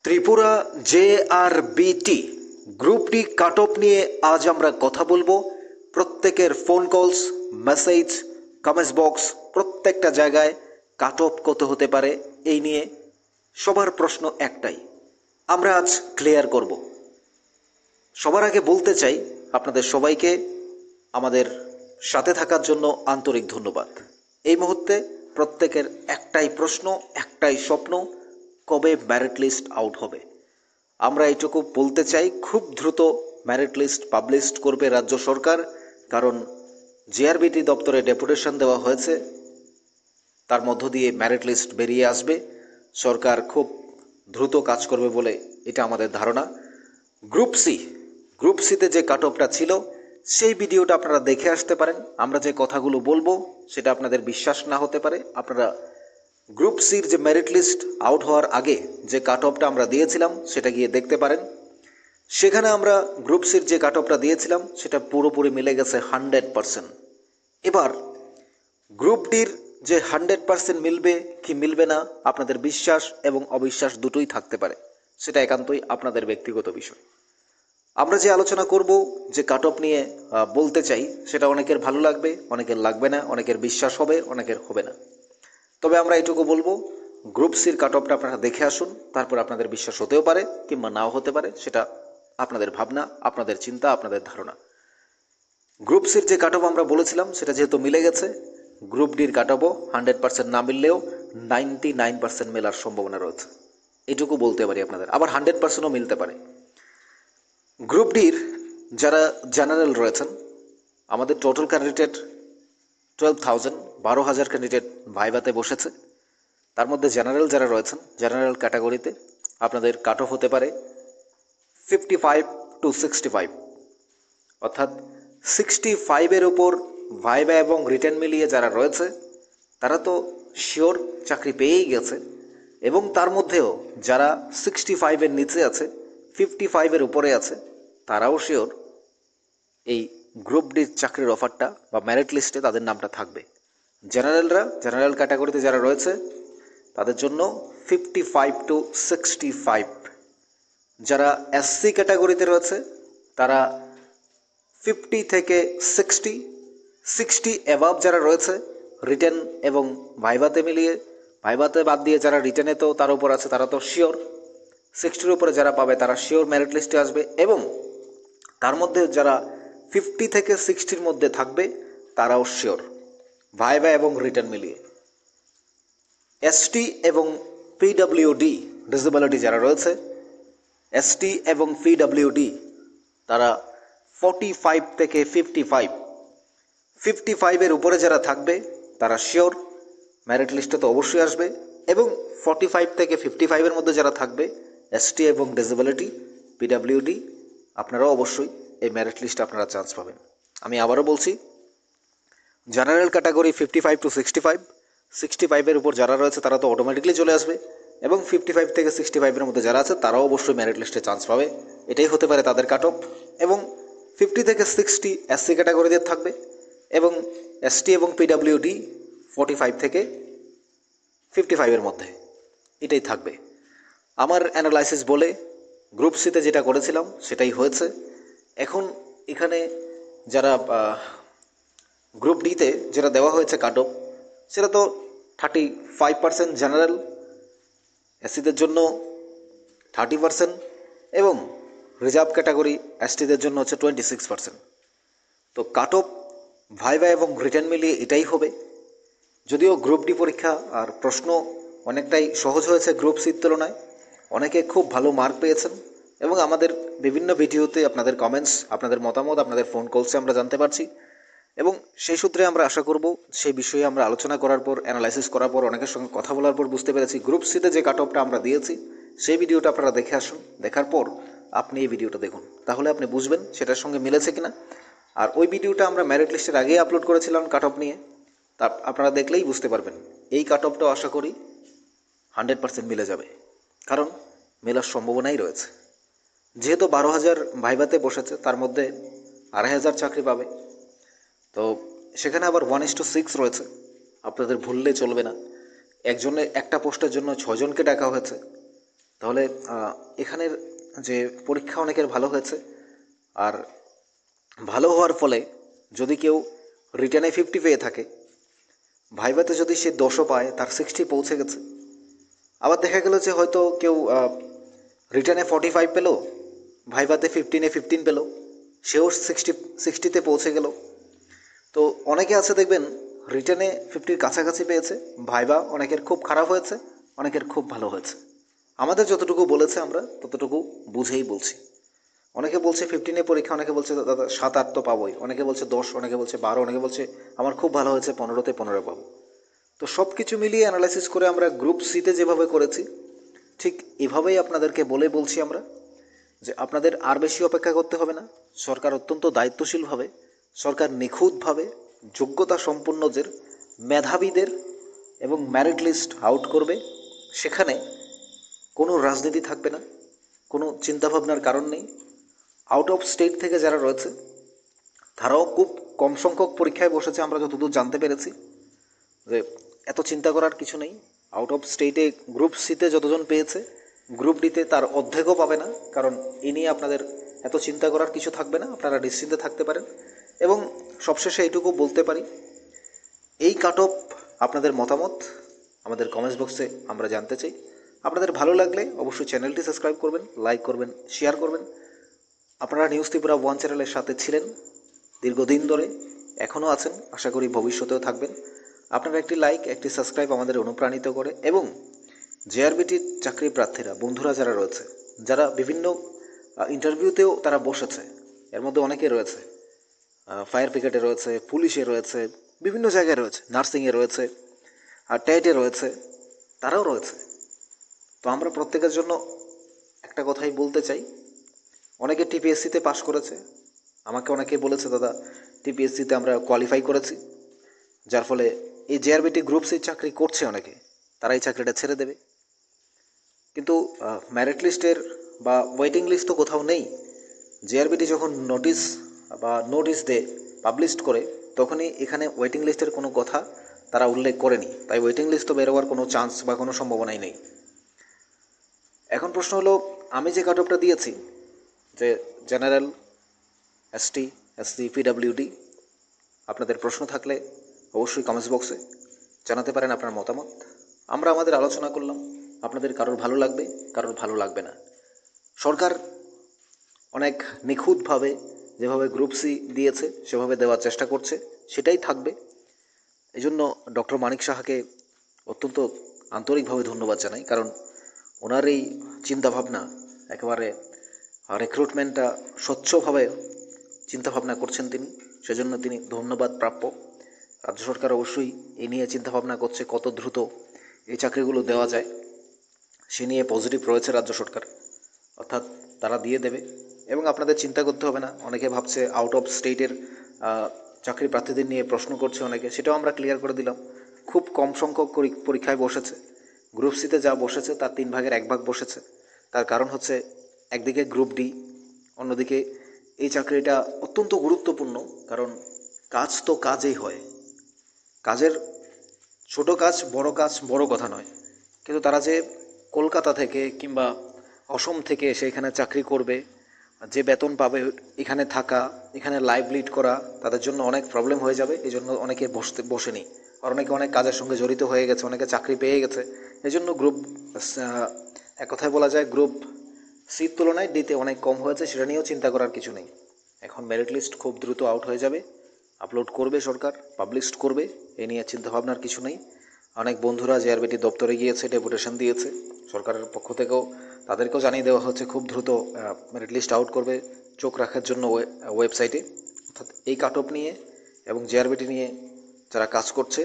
Tripura JRBT group D cut off নিয়ে আজ আমরা কথা বলবো। প্রত্যেকের phone calls, message, comments box প্রত্যেকটা জায়গায় কাট অফ কত হতে পারে এই নিয়ে সবার প্রশ্ন একটাই, আমরা আজ ক্লিয়ার করব। সবার আগে বলতে চাই আপনাদের সবাইকে আমাদের সাথে থাকার জন্য আন্তরিক ধন্যবাদ। এই মুহূর্তে প্রত্যেকের একটাই প্রশ্ন, একটাই স্বপ্ন, কবে মেরিট লিস্ট আউট হবে। আমরা এইটুকু বলতে চাই, খুব দ্রুত মেরিট লিস্ট পাবলিশ করবে রাজ্য সরকার, কারণ JRBT দপ্তরে ডেপুটেশন দেওয়া হয়েছে, তার মধ্য দিয়ে মেরিট লিস্ট বেরিয়ে আসবে। সরকার খুব দ্রুত কাজ করবে বলে এটা আমাদের ধারণা। গ্রুপ সিতে যে কাট অফটা ছিল সেই ভিডিওটা আপনারা দেখে আসতে পারেন। আমরা যে কথাগুলো বলবো সেটা আপনাদের বিশ্বাস না হতে পারে। আপনারা গ্রুপ সির যে মেরিট লিস্ট আউট হওয়ার আগে যে কাট অফটা আমরা দিয়েছিলাম সেটা গিয়ে দেখতে পারেন। সেখানে আমরা গ্রুপ সির যে কাট অফটা দিয়েছিলাম সেটা পুরোপুরি মিলে গেছে 100%। এবার গ্রুপ ডির যে 100% মিলবে কি মিলবে না, আপনাদের বিশ্বাস এবং অবিশ্বাস দুটোই থাকতে পারে, সেটা একান্তই আপনাদের ব্যক্তিগত বিষয়। আমরা যে আলোচনা করব, যে কাট অফ নিয়ে বলতে চাই, সেটা অনেকের ভালো লাগবে, অনেকের লাগবে না, অনেকের বিশ্বাস হবে, অনেকের হবে না। তবে আমরা এটুকু বলবো, গ্রুপ সির কাট অফটা আপনারা দেখে আসুন, তারপর আপনাদের বিশ্বাস হতেও পারে কিংবা নাও হতে পারে, সেটা আপনাদের ভাবনা, আপনাদের চিন্তা, আপনাদের ধারণা। গ্রুপ সির যে কাট অফ আমরা বলেছিলাম সেটা যেহেতু মিলে গেছে, গ্রুপ ডির কাট অফও 100% না মিললেও 99% মেলার সম্ভাবনা রয়েছে, এটুকু বলতে পারি আপনাদের। আবার 100%ও মিলতে পারে। গ্রুপ ডির যারা জেনারেল রয়েছেন, আমাদের টোটাল ক্যান্ডিডেট 12,000, 12,000 ক্যান্ডিডেট ভাইভাতে বসেছে। তার মধ্যে জেনারেল যারা রয়েছেন, জেনারেল ক্যাটাগরিতে আপনাদের কাট অফ হতে পারে 55 to 65, অর্থাৎ 65-এর ওপর ভাইভা এবং রিটেন মিলিয়ে যারা রয়েছে তারা তো শিওর চাকরি পেয়েই গেছে, এবং তার মধ্যেও যারা 65-এর নিচে আছে, 55-এর উপরে আছে, তারাও শিওর এই গ্রুপ ডি চাকরির অফারটা বা মেরিট লিস্টে তাদের নামটা থাকবে। জেনারেল ক্যাটাগরিতে যারা রয়েছে তাদের জন্য 55 to 65। যারা SC ক্যাটাগরিতে রয়েছে তারা 50 থেকে 60 অ্যাভাব যারা রয়েছে রিটেন এবং ভাইভাতে মিলিয়ে, ভাইভাতে বাদ দিয়ে যারা রিটেনে তো তার উপর আছে, তারা তো শিওর 60-র উপরে যারা পাবে তারা শিওর মেরিট লিস্টে আসবে। এবং তার মধ্যে যারা 50 থেকে 60-র মধ্যে থাকবে তারাও শিওর ভাইভা এবং রিটেন মিলিয়ে। ST এবং PWD ডিসেবিলিটি যারা রয়েছে, ST এবং PWD তারা 45 থেকে 55-এর উপরে যারা থাকবে তারা শিওর মেরিট লিস্টে তো অবশ্যই আসবে। এবং 45 থেকে 55-এর মধ্যে যারা থাকবে, ST এবং ডিসেবিলিটি, PWD, আপনারাও অবশ্যই এই মেরিট লিস্টে আপনারা চান্স পাবেন। আমি আবারও বলছি, জেনারেল ক্যাটাগরি 55 to 65, 65-এর উপর যারা রয়েছে তারা তো অটোমেটিকলি চলে আসবে, এবং 55 থেকে 65-এর মধ্যে যারা আছে তারাও অবশ্যই মেরিট লিস্টে চান্স পাবে, এটাই হতে পারে তাদের কাট অফ। এবং 50 থেকে 60 SC ক্যাটাগরিতে থাকবে, এবং ST এবং PWD 45 থেকে 55-এর মধ্যে, এটাই থাকবে। আমার অ্যানালাইসিস বলে গ্রুপ সিতে যেটা করেছিলাম সেটাই হয়েছে। এখন এখানে যারা গ্রুপ ডিতে যেটা দেওয়া হয়েছে কাট অফ, সেটা তো 35% জেনারেল, SCদের জন্য 30%, এবং রিজার্ভ ক্যাটাগরি STদের জন্য হচ্ছে 26%। তো কাট অফ ভাইভা এবং রিটেন মিলিয়ে এটাই হবে। যদিও গ্রুপ ডি পরীক্ষা আর প্রশ্ন অনেকটাই সহজ হয়েছে গ্রুপ সির তুলনায়, অনেকে খুব ভালো মার্ক পেয়েছেন, এবং আমাদের বিভিন্ন ভিডিওতে আপনাদের কমেন্টস, আপনাদের মতামত, আপনাদের ফোন কলসে আমরা জানতে পারছি। এবং সেই সূত্রে আমরা আশা করব, সেই বিষয়ে আমরা আলোচনা করার পর, অ্যানালাইসিস করার পর, অনেকের সঙ্গে কথা বলার পর বুঝতে পেরেছি গ্রুপ সিতে যে কাট অফটা আমরা দিয়েছি সেই ভিডিওটা আপনারা দেখে আসুন। দেখার পর আপনি এই ভিডিওটা দেখুন, তাহলে আপনি বুঝবেন সেটার সঙ্গে মিলেছে কিনা। আর ওই ভিডিওটা আমরা মেরিট লিস্টের আগেই আপলোড করেছিলাম কাট অফ নিয়ে, তা আপনারা দেখলেই বুঝতে পারবেন। এই কাট অফটাও আশা করি 100% মিলে যাবে, কারণ মেলার সম্ভাবনাই রয়েছে। যেহেতু 12,000 ভাইভাতে বসেছে, তার মধ্যে 2,500 চাকরি পাবে, তো সেখানে আবার 1:6 রয়েছে, আপনাদের ভুললে চলবে না। একজনের একটা পোস্টের জন্য 6 জনকে ডাকা হয়েছে, তাহলে এখানের যে পরীক্ষা অনেকের ভালো হয়েছে, আর ভালো হওয়ার ফলে যদি কেউ রিটার্নে 50 পেয়ে থাকে, ভাইভাতে যদি সে 10ও পায়, তার 60 পৌঁছে গেছে। আবার দেখা গেল যে হয়তো কেউ রিটার্নে 45 পেলো, ভাইভাতে 15 পেলো, সেও 60তে পৌঁছে গেল। তো অনেকে আছে দেখবেন রিটার্নে 50-র কাছাকাছি পেয়েছে, ভাইভা অনেকের খুব খারাপ হয়েছে, অনেকের খুব ভালো হয়েছে। আমাদের যতটুকু বলেছে আমরা ততটুকু বুঝেই বলছি। অনেকে বলছে 15-এ পরীক্ষা, অনেকে বলছে দাদা 7-8 তো পাবোই, অনেকে বলছে 10, অনেকে বলছে 12, অনেকে বলছে আমার খুব ভালো হয়েছে 15তে 15 পাবো। তো সব কিছু মিলিয়ে অ্যানালাইসিস করে আমরা গ্রুপ সিতে যেভাবে করেছি ঠিক এভাবেই আপনাদেরকে বলছি আমরা যে আপনাদের আর বেশি অপেক্ষা করতে হবে না। সরকার অত্যন্ত দায়িত্বশীলভাবে, সরকার নিখুঁতভাবে যোগ্যতা সম্পন্নদের, মেধাবীদের এবং মেরিট লিস্ট আউট করবে। সেখানে কোনো রাজনীতি থাকবে না, কোনো চিন্তাভাবনার কারণ নেই। আউট অফ স্টেট থেকে যারা রয়েছে তারাও খুব কম সংখ্যক পরীক্ষায় বসেছে, আমরা যতদূর জানতে পেরেছি যে এত চিন্তা করার কিছু নেই। আউট অফ স্টেটে গ্রুপ সিতে যতজন পেয়েছে, গ্রুপ ডিতে তার অর্ধেকও পাবে না, কারণ এ নিয়ে আপনাদের এত চিন্তা করার কিছু থাকবে না, আপনারা নিশ্চিন্তে থাকতে পারেন। এবং সবশেষে এইটুকু বলতে পারি, এই কাট অফ আপনাদের মতামত আমাদের কমেন্টস বক্সে আমরা জানতে চাই। আপনাদের ভালো লাগলে অবশ্যই চ্যানেলটি সাবস্ক্রাইব করবেন, লাইক করবেন, শেয়ার করবেন। আপনারা নিউজ ত্রিপুরা 1 চ্যানেলের সাথে ছিলেন দীর্ঘদিন ধরে, এখনও আছেন, আশা করি ভবিষ্যতেও থাকবেন। আপনারা একটি লাইক, একটি সাবস্ক্রাইব আমাদের অনুপ্রাণিত করে। এবং জেআরবিটির চাকরি প্রার্থীরা, বন্ধুরা যারা রয়েছে, যারা বিভিন্ন ইন্টারভিউতেও তারা বসেছে, এর মধ্যে অনেকে রয়েছে, ফায়ার ব্রিগেডে রয়েছে, পুলিশে রয়েছে, বিভিন্ন জায়গায় রয়েছে, নার্সিংয়ে রয়েছে, আর টেটে রয়েছে, তারাও রয়েছে। তো আমরা প্রত্যেকের জন্য একটা কথাই বলতে চাই, অনেকে টিপিএসসিতে পাশ করেছে, আমাকে অনেকে বলেছে দাদা টিপিএসসিতে আমরা কোয়ালিফাই করেছি, যার ফলে এই জেআরবিটি গ্রুপ সি চাকরি করছে অনেকে, তারা এই চাকরিটা ছেড়ে দেবে। কিন্তু মেরিট লিস্টের বা ওয়েটিং লিস্ট তো কোথাও নেই। জেআরবিটি যখন নোটিশ দেয়, পাবলিশ করে, তখনই এখানে ওয়েটিং লিস্টের কোনো কথা তারা উল্লেখ করেনি। তাই ওয়েটিং লিস্ট তো বেরোবার কোনো চান্স বা কোনো সম্ভাবনাই নেই। এখন প্রশ্ন হলো, আমি যে কাট অফটা দিয়েছি, যে জেনারেল, এসটি, এসসি, পিডাব্লিউডি, আপনাদের প্রশ্ন থাকলে অবশ্যই কমেন্টস বক্সে জানাতে পারেন আপনার মতামত। আমরা আমাদের আলোচনা করলাম, আপনাদের কারোর ভালো লাগবে, কারোর ভালো লাগবে না। সরকার অনেক নিখুঁতভাবে যেভাবে গ্রুপ সি দিয়েছে সেভাবে দেওয়ার চেষ্টা করছে, সেটাই থাকবে। এই জন্য ডক্টর মানিক সাহাকে অত্যন্ত আন্তরিকভাবে ধন্যবাদ জানাই, কারণ ওনার এই চিন্তাভাবনা, একেবারে রিক্রুটমেন্টটা স্বচ্ছভাবে চিন্তাভাবনা করছেন তিনি, সেজন্য তিনি ধন্যবাদ প্রাপ্য। রাজ্য সরকার অবশ্যই এ নিয়ে চিন্তাভাবনা করছে কত দ্রুত এই চাকরিগুলো দেওয়া যায়, সে নিয়ে পজিটিভ রয়েছে রাজ্য সরকার, অর্থাৎ তারা দিয়ে দেবে। এবং আপনাদের চিন্তা করতে হবে না, অনেকে ভাবছে আউট অফ স্টেটের চাকরি প্রার্থীদের নিয়ে প্রশ্ন করছে অনেকে, সেটাও আমরা ক্লিয়ার করে দিলাম। খুব কম সংখ্যক পরীক্ষায় বসেছে, গ্রুপ সিতে যা বসেছে তার 3 ভাগের 1 ভাগ বসেছে। তার কারণ হচ্ছে একদিকে গ্রুপ ডি, অন্যদিকে এই চাকরিটা অত্যন্ত গুরুত্বপূর্ণ, কারণ কাজ তো কাজেই হয়, কাজের ছোট কাজ বড় কথা নয়। কিন্তু তারা যে কলকাতা থেকে কিংবা অসম থেকে এসে এখানে চাকরি করবে, যে বেতন পাবে, এখানে থাকা, এখানে লাইভ লিড করা, তাদের জন্য অনেক প্রবলেম হয়ে যাবে। এই জন্য অনেকে বসেনি, আর অনেকে অনেক কাজের সঙ্গে জড়িত হয়ে গেছে, অনেকে চাকরি পেয়ে গেছে। এই জন্য গ্রুপ, এক কথায় বলা যায় গ্রুপ সির তুলনায় ডিতে অনেক কম হয়েছে, সেটা নিয়েও চিন্তা করার কিছু নেই। এখন মেরিট লিস্ট খুব দ্রুত আউট হয়ে যাবে, আপলোড করবে সরকার, পাবলিশ করবে, এ নিয়ে চিন্তাভাবনার কিছু নেই। অনেক বন্ধুরা জেআরবিটি দপ্তরে গিয়েছে, ডেপুটেশন দিয়েছে, সরকারের পক্ষ থেকেও তাদেরকেও জানিয়ে দেওয়া হচ্ছে খুব দ্রুত মেরিট লিস্ট আউট করবে, চোখ রাখার জন্য ওয়েবসাইটে। অর্থাৎ এই কাট অফ নিয়ে এবং জেআরবিটি নিয়ে যারা কাজ করছে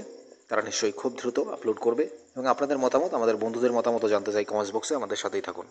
তারা নিশ্চয়ই খুব দ্রুত আপলোড করবে। এবং আপনাদের মতামত, আমাদের বন্ধুদের মতামতও জানতে চাই কমেন্টস বক্সে, আমাদের সাথেই থাকুন।